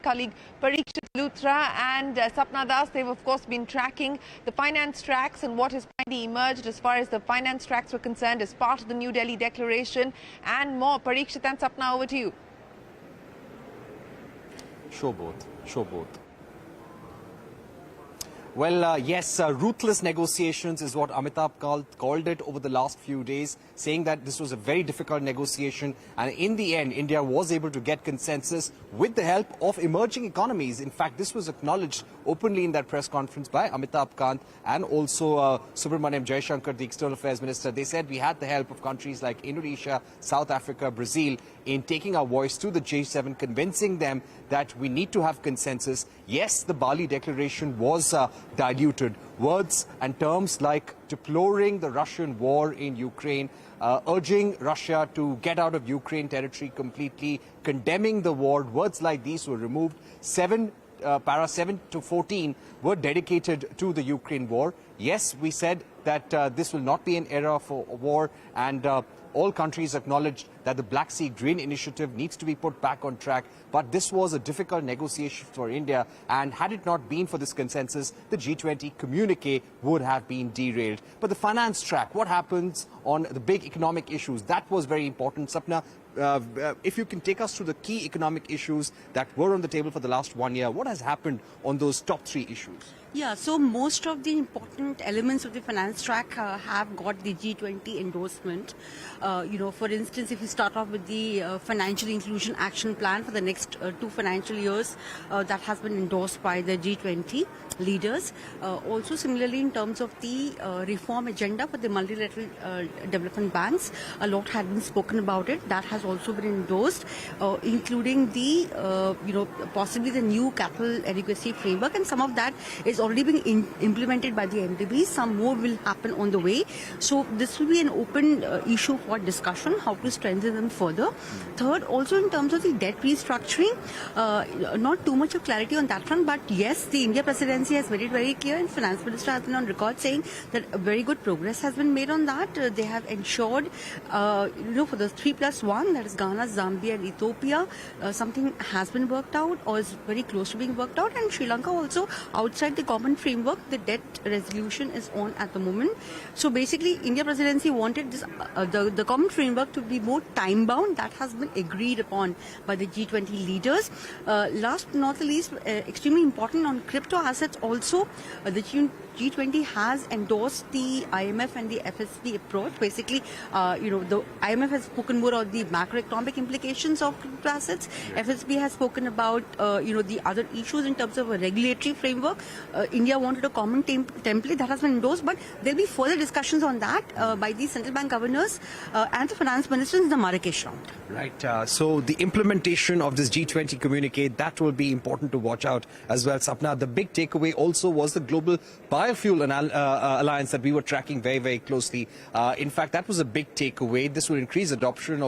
colleague Parikshit Luthra and Sapna Das. They've of course been tracking the finance tracks and what has finally emerged as far as the finance tracks were concerned as part of the New Delhi Declaration and more. Parikshit and Sapna, over to you. Sure both. Well, yes, ruthless negotiations is what Amitabh called it over the last few days, saying that this was a very difficult negotiation. And in the end, India was able to get consensus with the help of emerging economies. In fact, this was acknowledged openly in that press conference by Amitabh Kant and also Subramaniam Jaishankar, the External Affairs Minister. They said we had the help of countries like Indonesia, South Africa, Brazil in taking our voice to the G7, convincing them that we need to have consensus. Yes, the Bali Declaration was diluted. Words and terms like deploring the Russian war in Ukraine, urging Russia to get out of Ukraine territory completely, condemning the war, words like these were removed. Para 7 to 14 were dedicated to the Ukraine war. Yes, we said that this will not be an era for war, and all countries acknowledged that the Black Sea Grain Initiative needs to be put back on track. But this was a difficult negotiation for India, and had it not been for this consensus, the G20 communique would have been derailed. But the finance track, what happens on the big economic issues, that was very important. Sapna, if you can take us through the key economic issues that were on the table for the last 1 year, what has happened on those top 3 issues? Yeah, so most of the important elements of the finance track have got the G20 endorsement. For instance, if you start off with the Financial Inclusion Action Plan for the next 2 financial years, that has been endorsed by the G20 leaders. Also, similarly, in terms of the reform agenda for the Multilateral Development Banks, a lot had been spoken about it. That has also been endorsed, including the, possibly the new capital adequacy framework, and some of that is already being implemented by the MDBs. Some more will happen on the way. So this will be an open issue for discussion, how to strengthen them further. Third, also in terms of the debt restructuring, not too much of clarity on that front, but yes, the India presidency has made it very clear, and Finance Minister has been on record saying that very good progress has been made on that. They have ensured, for the 3+1, that is Ghana, Zambia and Ethiopia, something has been worked out or is very close to being worked out, and Sri Lanka also, outside the common framework, the debt resolution is on at the moment. So basically, India presidency wanted this, the common framework to be more time-bound. That has been agreed upon by the G20 leaders. Last but not the least, extremely important on crypto assets also, the G20 has endorsed the IMF and the FSB approach. Basically, the IMF has spoken more on the macroeconomic implications of crypto assets. FSB has spoken about, the other issues in terms of a regulatory framework. India wanted a common template that has been endorsed, but there will be further discussions on that by the central bank governors and the finance ministers in the Marrakesh round. Right. So the implementation of this G20 communique, that will be important to watch out as well, Sapna. The big takeaway also was the global biofuel alliance that we were tracking very, very closely. In fact, that was a big takeaway. This will increase adoption of